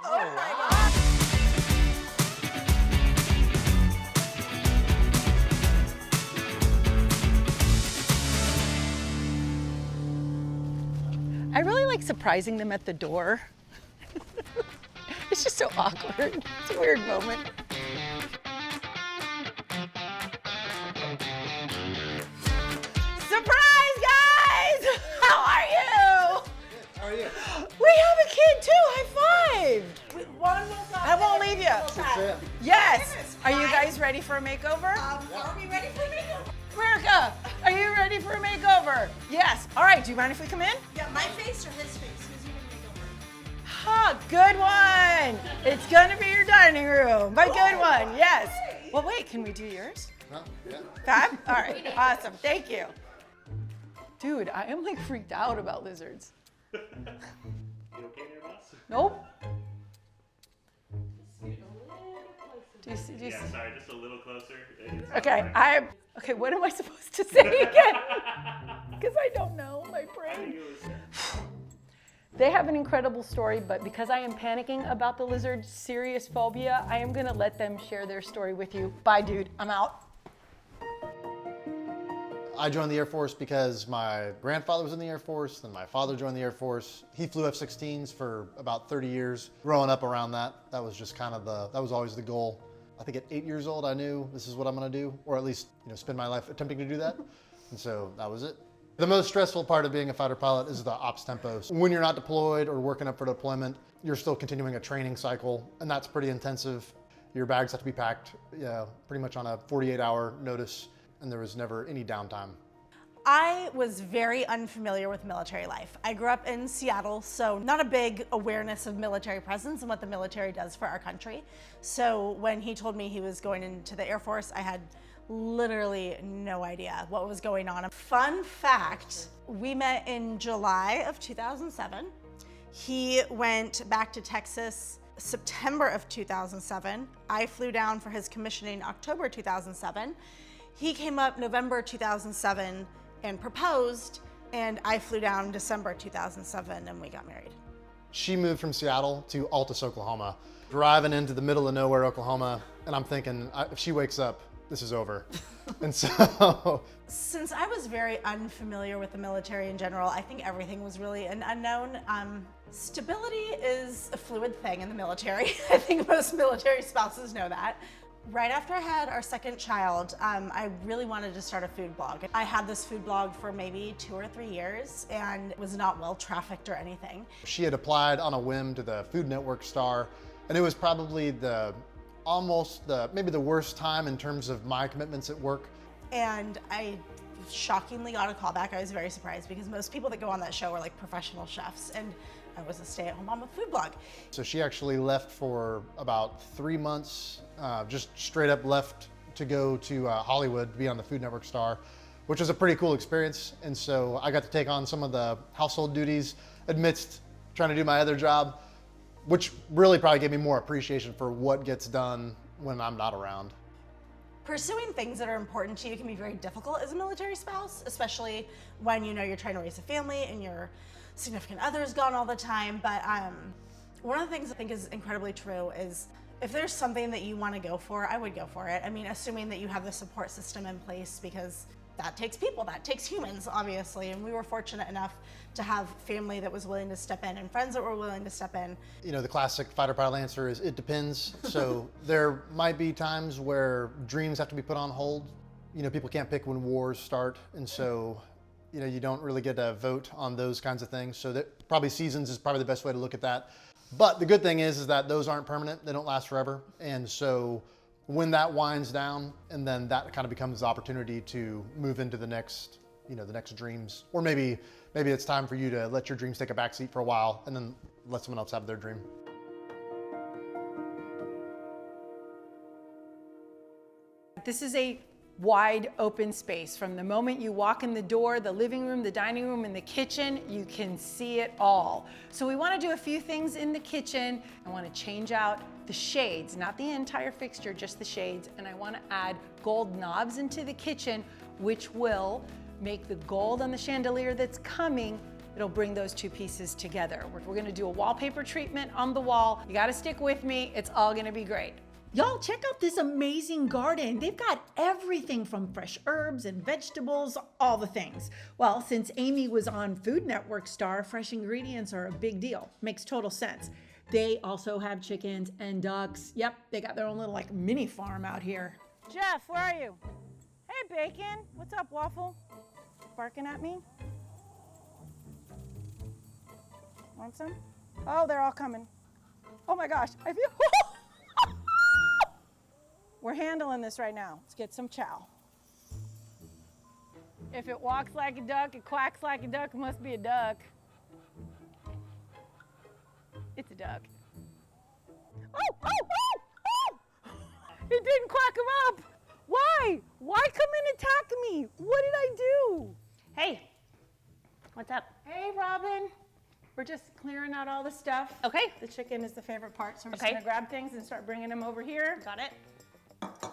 Oh my God. I really like surprising them at the door. It's just so awkward. It's a weird moment. Surprise, guys! How are you? How are you? We have a kid too. High five. One more time. I won't leave you. That's it. Yes. Are you guys ready for a makeover? Are we ready for makeover? America, are you ready for a makeover? Yes. All right. Do you mind if we come in? Yeah, my face or his face? Who's you gonna Ha, good one. It's gonna be your dining room, but good one. Yes. Well, wait. Can we do yours? No? Yeah. Fab? All right. Awesome. Thank you. Dude, I am like freaked out about lizards. You okay there, boss? Nope. Do you see? Yeah, sorry, just a little closer. Okay, okay, what am I supposed to say again? Because I don't know, my brain. They have an incredible story, but because I am panicking about the lizard serious phobia, I am gonna let them share their story with you. Bye, dude, I'm out. I joined the Air Force because my grandfather was in the Air Force, then my father joined the Air Force. He flew F-16s for about 30 years. Growing up around that was just kind of that was always the goal. I think at 8 years old, I knew this is what I'm gonna do, or at least spend my life attempting to do that. And so that was it. The most stressful part of being a fighter pilot is the ops tempo. So when you're not deployed or working up for deployment, you're still continuing a training cycle, and that's pretty intensive. Your bags have to be packed, pretty much on a 48-hour notice, and there was never any downtime. I was very unfamiliar with military life. I grew up in Seattle, so not a big awareness of military presence and what the military does for our country. So when he told me he was going into the Air Force, I had literally no idea what was going on. Fun fact, we met in July of 2007. He went back to Texas September of 2007. I flew down for his commissioning October 2007. He came up November 2007 and proposed, and I flew down December 2007 and we got married. She moved from Seattle to Altus, Oklahoma, driving into the middle of nowhere, Oklahoma, and I'm thinking, if she wakes up, this is over. And so... Since I was very unfamiliar with the military in general, I think everything was really an unknown. Stability is a fluid thing in the military. I think most military spouses know that. Right after I had our second child, I really wanted to start a food blog. I had this food blog for maybe 2 or 3 years and it was not well trafficked or anything. She had applied on a whim to the Food Network star, and it was probably maybe the worst time in terms of my commitments at work. And I shockingly got a call back. I was very surprised because most people that go on that show are like professional chefs, and I was a stay-at-home mom with food blog. So she actually left for about 3 months, just straight up left to go to Hollywood to be on the Food Network star, which was a pretty cool experience. And so I got to take on some of the household duties amidst trying to do my other job, which really probably gave me more appreciation for what gets done when I'm not around. Pursuing things that are important to you can be very difficult as a military spouse, especially when you're trying to raise a family and your significant other's gone all the time. But one of the things I think is incredibly true is if there's something that you want to go for, I would go for it. I mean, assuming that you have the support system in place, because that takes people, that takes humans, obviously. And we were fortunate enough to have family that was willing to step in and friends that were willing to step in. The classic fighter pilot answer is it depends. So there might be times where dreams have to be put on hold. People can't pick when wars start. And so, you don't really get a vote on those kinds of things. So that probably seasons is probably the best way to look at that. But the good thing is that those aren't permanent. They don't last forever. And so when that winds down, and then that kind of becomes the opportunity to move into the next, the next dreams. Or maybe it's time for you to let your dreams take a backseat for a while and then let someone else have their dream. This is a wide open space. From the moment you walk in the door, the living room, the dining room, and the kitchen, you can see it all. So we want to do a few things in the kitchen. I want to change out the shades, not the entire fixture, just the shades. And I want to add gold knobs into the kitchen, which will make the gold on the chandelier that's coming It'll bring those two pieces together. We're gonna do a wallpaper treatment on the wall. You gotta stick with me. It's all gonna be great. Y'all, check out this amazing garden. They've got everything from fresh herbs and vegetables, all the things. Well, since Amy was on Food Network star, fresh ingredients are a big deal. Makes total sense. They also have chickens and ducks. Yep, they got their own little like mini farm out here. Jeff, where are you? Hey, Bacon. What's up, Waffle? Barking at me? Want some? Oh, they're all coming. Oh my gosh, I feel... We're handling this right now. Let's get some chow. If it walks like a duck, it quacks like a duck, it must be a duck. It's a duck. Oh! It didn't quack him up. Why? Why come and attack me? What did I do? Hey, what's up? Hey, Robin. We're just clearing out all the stuff. Okay. The chicken is the favorite part, so we're just Okay. gonna grab things and start bringing them over here Got it?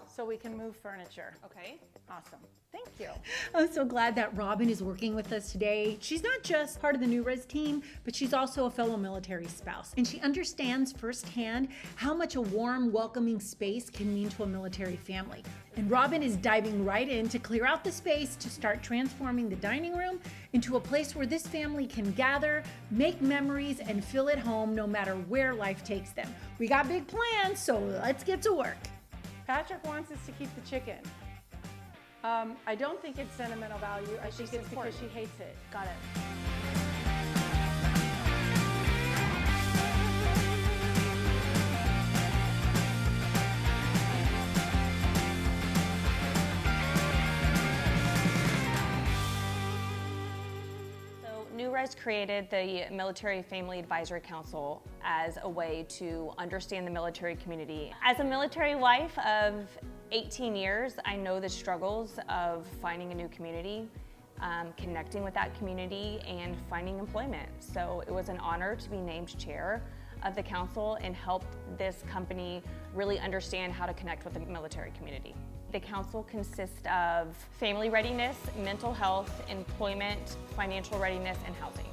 so we can move furniture. Okay. Awesome. Thank you. I'm so glad that Robin is working with us today. She's not just part of the Newrez team, but she's also a fellow military spouse. And she understands firsthand how much a warm, welcoming space can mean to a military family. And Robin is diving right in to clear out the space to start transforming the dining room into a place where this family can gather, make memories, and feel at home no matter where life takes them. We got big plans, so let's get to work. Patrick wants us to keep the chicken. I don't think it's sentimental value. I think it's because she hates it. Got it. So Newrez created the Military Family Advisory Council as a way to understand the military community. As a military wife of 18 years, I know the struggles of finding a new community, connecting with that community, and finding employment. So it was an honor to be named chair of the council and help this company really understand how to connect with the military community. The council consists of family readiness, mental health, employment, financial readiness, and housing.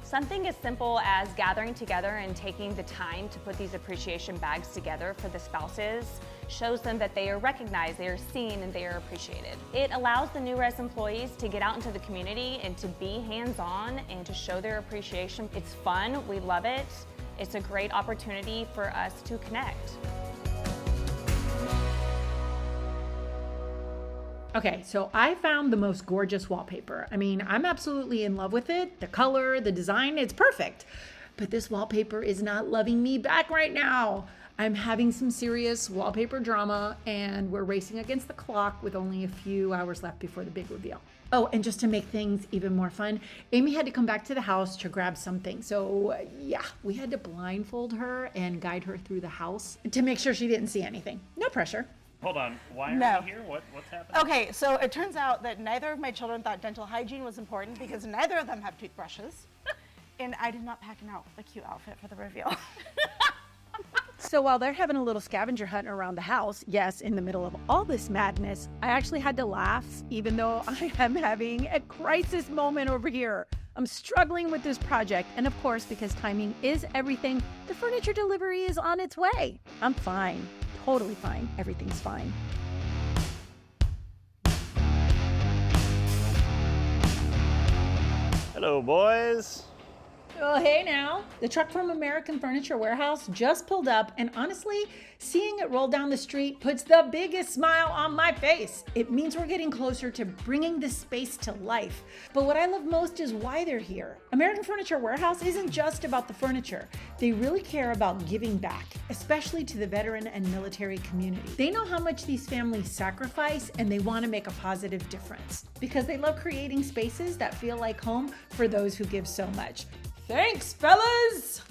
Something as simple as gathering together and taking the time to put these appreciation bags together for the spouses shows them that they are recognized, they are seen, and they are appreciated. It allows the Newrez employees to get out into the community and to be hands-on and to show their appreciation. It's fun, we love it. It's a great opportunity for us to connect. Okay, so I found the most gorgeous wallpaper. I mean, I'm absolutely in love with it. The color, the design, it's perfect. But this wallpaper is not loving me back right now. I'm having some serious wallpaper drama and we're racing against the clock with only a few hours left before the big reveal. Oh, and just to make things even more fun, Amy had to come back to the house to grab something. So yeah, we had to blindfold her and guide her through the house to make sure she didn't see anything. No pressure. Hold on. Why No. are we here? What's happening? Okay, so it turns out that neither of my children thought dental hygiene was important because neither of them have toothbrushes. And I did not pack out a cute outfit for the reveal. So while they're having a little scavenger hunt around the house, yes, in the middle of all this madness, I actually had to laugh, even though I am having a crisis moment over here. I'm struggling with this project, and of course, because timing is everything, the furniture delivery is on its way. I'm fine, totally fine, everything's fine. Hello, boys. Oh, hey now. The truck from American Furniture Warehouse just pulled up, and honestly, seeing it roll down the street puts the biggest smile on my face. It means we're getting closer to bringing this space to life. But what I love most is why they're here. American Furniture Warehouse isn't just about the furniture. They really care about giving back, especially to the veteran and military community. They know how much these families sacrifice, and they want to make a positive difference because they love creating spaces that feel like home for those who give so much. Thanks, fellas!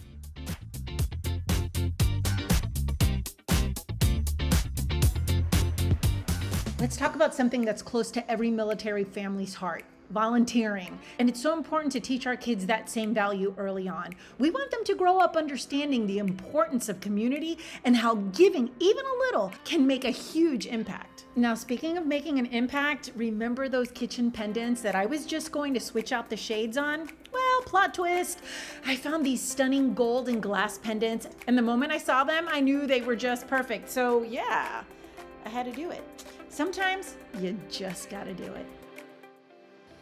Let's talk about something that's close to every military family's heart. Volunteering. And it's so important to teach our kids that same value early on. We want them to grow up understanding the importance of community and how giving even a little can make a huge impact. Now, speaking of making an impact, remember those kitchen pendants that I was just going to switch out the shades on? Well, plot twist, I found these stunning gold and glass pendants, and the moment I saw them, I knew they were just perfect. So yeah, I had to do it. Sometimes you just gotta do it.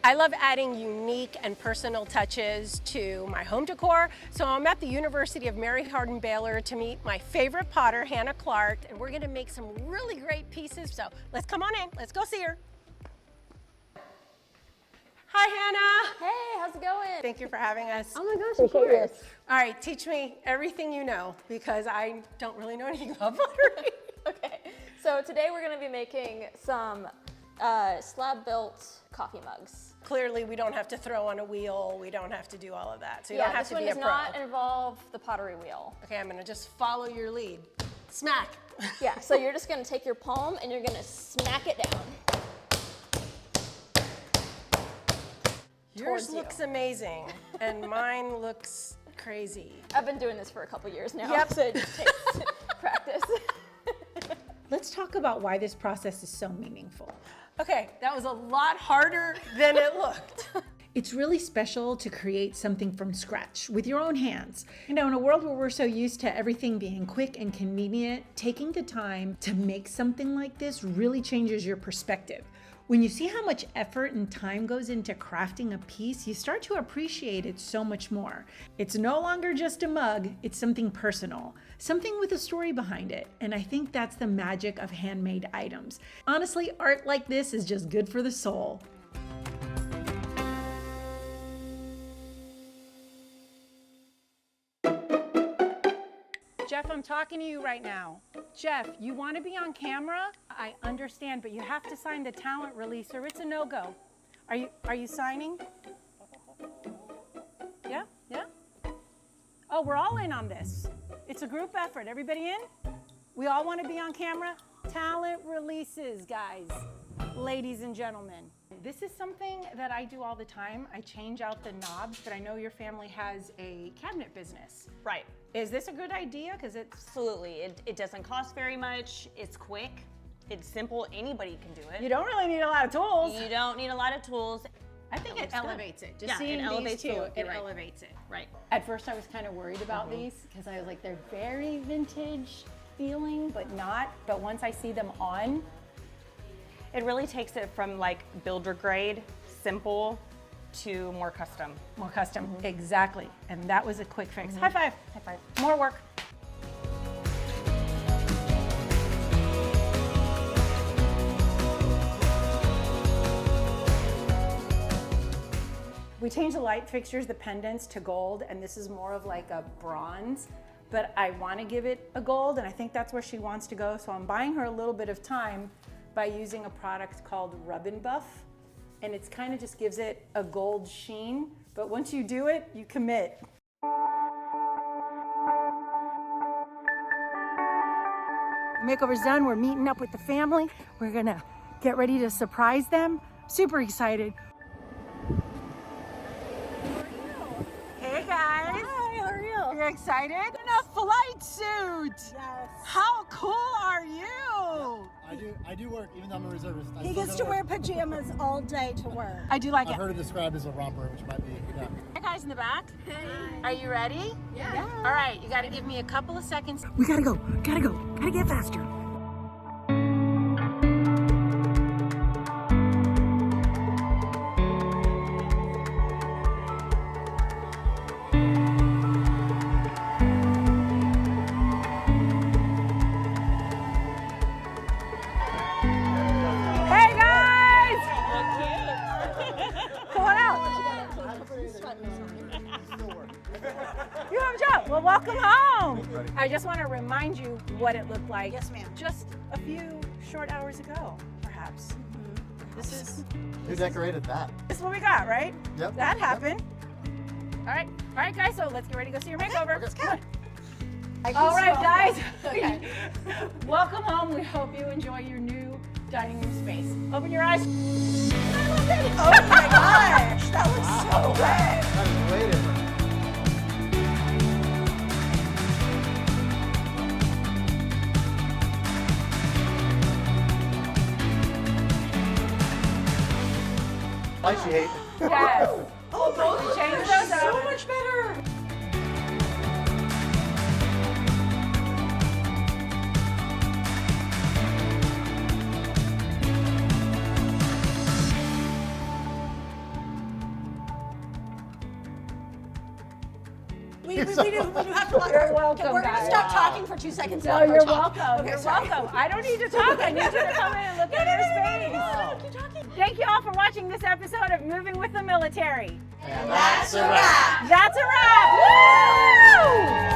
I love adding unique and personal touches to my home decor. So I'm at the University of Mary Hardin Baylor to meet my favorite potter, Hannah Clark, and we're gonna make some really great pieces. So let's come on in, let's go see her. Hi, Hannah. Hey, how's it going? Thank you for having us. Oh my gosh, of course. All right, teach me everything you know because I don't really know anything about pottery. Okay, so today we're gonna be making some slab-built coffee mugs. Clearly, we don't have to throw on a wheel. We don't have to do all of that. So you Yeah, don't have this to be one a does pro. not involve the pottery wheel. Okay, I'm gonna just follow your lead. Smack. Yeah, so you're just gonna take your palm and you're gonna smack it down. Yours Towards you. looks amazing, and mine looks crazy. I've been doing this for a couple years now, Yep. so it just takes practice. Let's talk about why this process is so meaningful. Okay, that was a lot harder than it looked. It's really special to create something from scratch with your own hands. You know, in a world where we're so used to everything being quick and convenient, taking the time to make something like this really changes your perspective. When you see how much effort and time goes into crafting a piece, you start to appreciate it so much more. It's no longer just a mug, it's something personal, something with a story behind it. And I think that's the magic of handmade items. Honestly, art like this is just good for the soul. Jeff, I'm talking to you right now. Jeff, you want to be on camera? I understand, but you have to sign the talent release or it's a no-go. Are you signing? Yeah? Yeah? Oh, we're all in on this. It's a group effort. Everybody in? We all want to be on camera? Talent releases, guys, ladies and gentlemen. This is something that I do all the time. I change out the knobs, but I know your family has a cabinet business. Right. Is this a good idea? Because it's Absolutely. It doesn't cost very much. It's quick. It's simple. Anybody can do it. you don't really need a lot of tools. You don't need a lot of tools. I think it elevates it. Just Yeah, seeing it elevates these the two, look. it You're right. elevates it. Right. At first I was kind of worried about these because I was like, they're very vintage feeling, but not. But once I see them on, It really takes it from like builder grade, simple, to more custom. more custom. Exactly. And that was a quick fix. High five. High five. More work. We changed the light fixtures, the pendants to gold, and this is more of like a bronze, but I want to give it a gold, and I think that's where she wants to go. So I'm buying her a little bit of time by using a product called Rub and Buff, and it's kind of just gives it a gold sheen, but once you do it, you commit. The makeover's done. We're meeting up with the family. We're gonna get ready to surprise them. Super excited. Hey guys. Hi, how are you? You're excited? In a flight suit. Yes. How cool are you? I do work, even though I'm a reservist. He gets to wear pajamas all day to work. I do like I've it. heard it described as a romper, which might be, yeah. Hey guys in the back. Are you ready? Yeah. All right, you gotta give me a couple of seconds. We gotta go, gotta get faster. Hey guys! Come on out. You have a job. Well, welcome home. I just want to remind you what it looked like. Yes, ma'am. Just a few short hours ago, perhaps. This Who decorated that? is what we got, right? Yep. That happened. All right, guys. So let's get ready to go see your makeover. Let's go. All right, guys. Welcome home. We hope you enjoy your new dining room space. Open your eyes. Oh my gosh, that looks so good. That is way different. Spicy hate. Yes. We changed those up. much better. We do have to walk. You're welcome, We're gonna guys. stop talking for 2 seconds. No, while we're you're talking. welcome. Okay, You're sorry. welcome. I don't need to talk. I need you to come in and look at your space. No, keep talking. Thank you all for watching this episode of Moving with the Military. And that's a wrap. That's a wrap. Woo!